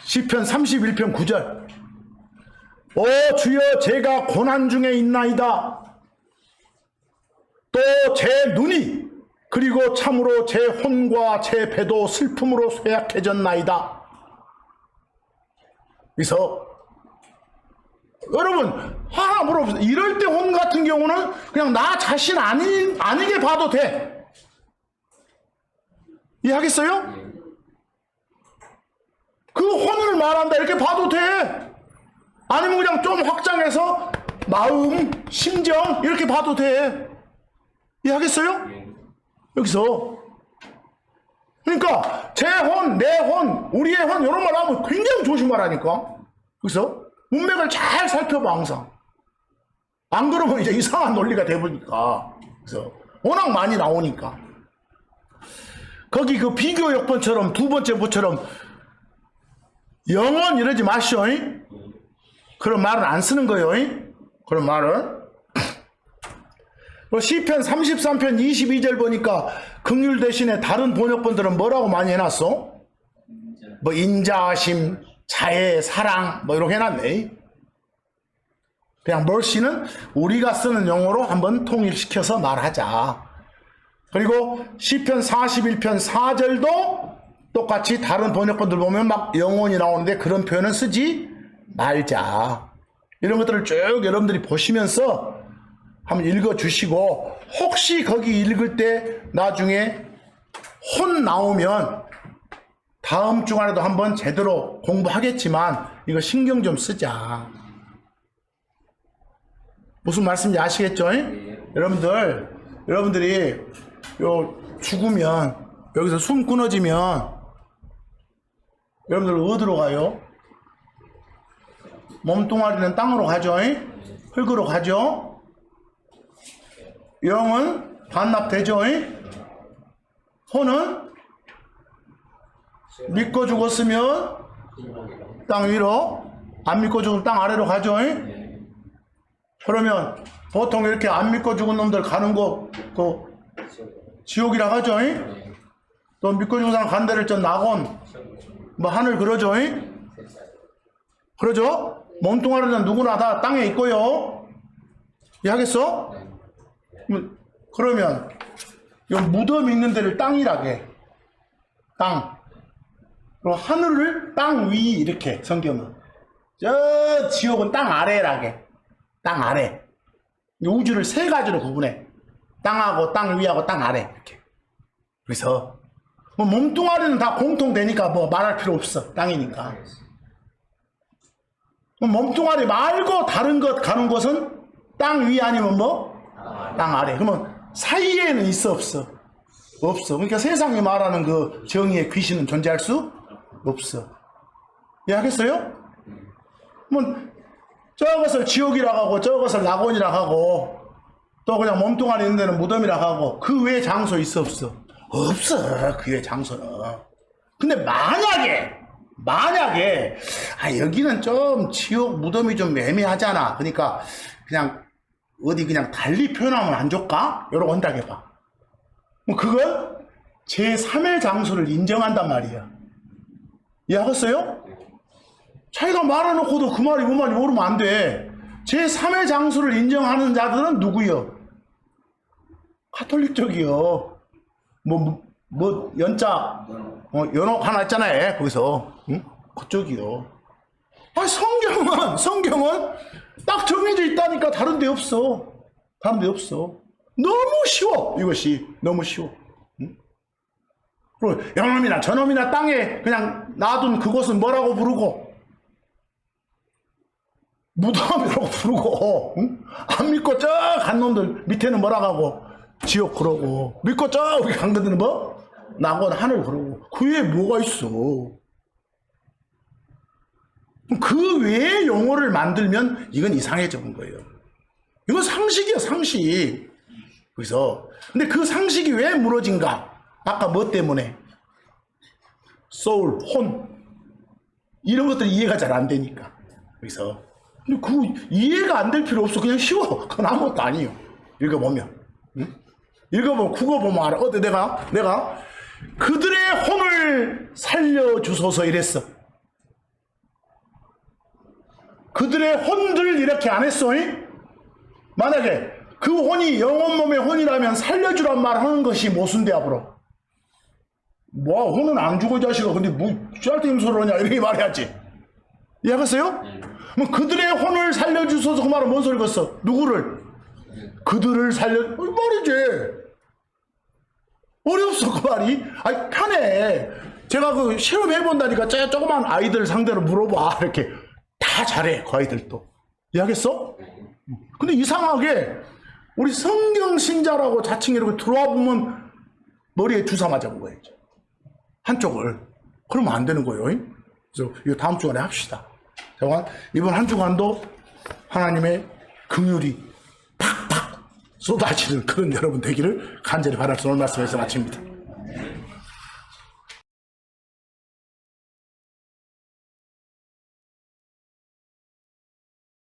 시편 31편 9절. 오 주여 제가 고난 중에 있나이다. 또 제 눈이 그리고 참으로 제 혼과 제 배도 슬픔으로 쇠약해졌나이다. 그래서 여러분 하나 물어보세요. 이럴 때 혼 같은 경우는 그냥 나 자신 아니게 봐도 돼. 이해하겠어요? 그 혼을 말한다 이렇게 봐도 돼. 아니면 그냥 좀 확장해서 마음, 심정 이렇게 봐도 돼. 이해하겠어요? 여기서 그러니까 제 혼, 내 혼, 우리의 혼 이런 말 하면 굉장히 조심하라니까. 그래서 문맥을 잘 살펴봐 항상. 안 그러면 이제 이상한 논리가 돼버리니까. 그래서 워낙 많이 나오니까. 거기 그 비교 역번처럼 두 번째 부처럼 영원 이러지 마시오. 그런 말은 안 쓰는 거예요. 그런 말은. 시편 33편 22절 보니까 긍휼 대신에 다른 번역본들은 뭐라고 많이 해놨어? 뭐 인자하심, 자애, 사랑 뭐 이렇게 해놨네. 그냥 mercy는 우리가 쓰는 용어로 한번 통일시켜서 말하자. 그리고 시편 41편 4절도 똑같이 다른 번역본들 보면 막 영혼이 나오는데 그런 표현은 쓰지 말자. 이런 것들을 쭉 여러분들이 보시면서 한번 읽어주시고 혹시 거기 읽을 때 나중에 혼 나오면 다음 주간에도 한번 제대로 공부하겠지만 이거 신경 좀 쓰자. 무슨 말씀인지 아시겠죠? 여러분들이 죽으면 여기서 숨 끊어지면 여러분들 어디로 가요? 몸뚱아리는 땅으로 가죠? 흙으로 가죠? 영은 반납되죠? 혼은 믿고 죽었으면 땅 위로, 안 믿고 죽으면 땅 아래로 가죠? 그러면 보통 이렇게 안 믿고 죽은 놈들 가는 거 지옥이라고 하죠? 또 믿고 죽은 사람 간 데를 전 낙원, 뭐 하늘 그러죠? 그러죠? 몸뚱아리는 누구나 다 땅에 있고요. 이해하겠어? 그러면 이 무덤 있는 데를 땅이라게. 땅. 그리고 하늘을 땅 위 이렇게 성경은. 저 지옥은 땅 아래라게. 땅 아래. 우주를 세 가지로 구분해. 땅하고 땅 위하고 땅 아래 이렇게. 그래서 뭐 몸뚱아리는 다 공통되니까 뭐 말할 필요 없어. 땅이니까. 몸뚱아리 말고 다른 것 가는 곳은 땅 위 아니면 뭐? 땅 아래. 그러면 사이에는 있어 없어? 없어. 그러니까 세상이 말하는 그 정의의 귀신은 존재할 수 없어. 이해하겠어요? 뭐 저것을 지옥이라고 하고 저것을 낙원이라고 하고 또 그냥 몸뚱아리 있는 데는 무덤이라고 하고 그 외에 장소 있어 없어? 없어. 그 외에 장소는. 근데 만약에 여기는 좀 지옥 무덤이 좀 애매하잖아. 그러니까 그냥 어디 그냥 달리 표현하면 안 좋을까? 이러고 한다고 해봐. 그건 제3의 장소를 인정한단 말이야. 이해하겠어요? 자기가 말해놓고도 그 말이 뭔 말인지 모르면 안 돼. 제3의 장소를 인정하는 자들은 누구요? 카톨릭적이요. 연자, 연옥 하나 있잖아요. 거기서. 응? 그쪽이요. 성경은 딱 저기 있다니까. 다른 데 없어. 다른 데 없어. 너무 쉬워. 이것이 너무 쉬워. 응? 그리고 영놈이나 저놈이나 땅에 그냥 놔둔 그곳은 뭐라고 부르고? 무덤이라고 부르고. 응? 안 믿고 저 간 놈들 밑에는 뭐라고 하고? 지옥 그러고. 믿고 저기 간 것들은 뭐? 낙원 하늘 그러고. 그 외에 뭐가 있어? 그 외에 용어를 만들면 이건 이상해져 본 거예요. 이건 상식이야, 상식. 그래서 근데 그 상식이 왜 무너진가? 아까 뭐 때문에? 소울, 혼 이런 것들이 이해가 잘 안 되니까. 그래서 근데 그 이해가 안 될 필요 없어. 그냥 쉬워. 그건 아무것도 아니에요. 읽어보면. 응? 읽어보면 국어 보면 알아. 어때? 내가 그들의 혼을 살려주소서 이랬어. 그들의 혼들 이렇게 안 했어. 잉? 만약에 그 혼이 영혼 몸의 혼이라면 살려주란 말 하는 것이 모순돼 앞으로. 뭐 혼은 안 죽어 자식아. 근데 뭐 짤데임 소리를 하냐 이렇게 말해야지. 이해하겠어요? 뭐 그들의 혼을 살려주소서 그 말은 뭔 소리겠어? 누구를? 그들을 살려 말이지. 어렵어 그 말이. 아니 편해. 제가 그 실험해본다니까. 조그만 아이들 상대로 물어봐. 이렇게 다 잘해 그 아이들도. 이해하겠어? 근데 이상하게 우리 성경 신자라고 자칭 이렇게 들어와 보면 머리에 주사 맞아본 거예요. 한쪽을. 그러면 안 되는 거예요. 그래서 이거 다음 주간에 합시다. 이번 한 주간도 하나님의 긍휼이 팍팍 쏟아지는 그런 여러분 되기를 간절히 바랄 수 오늘 말씀에서 마칩니다.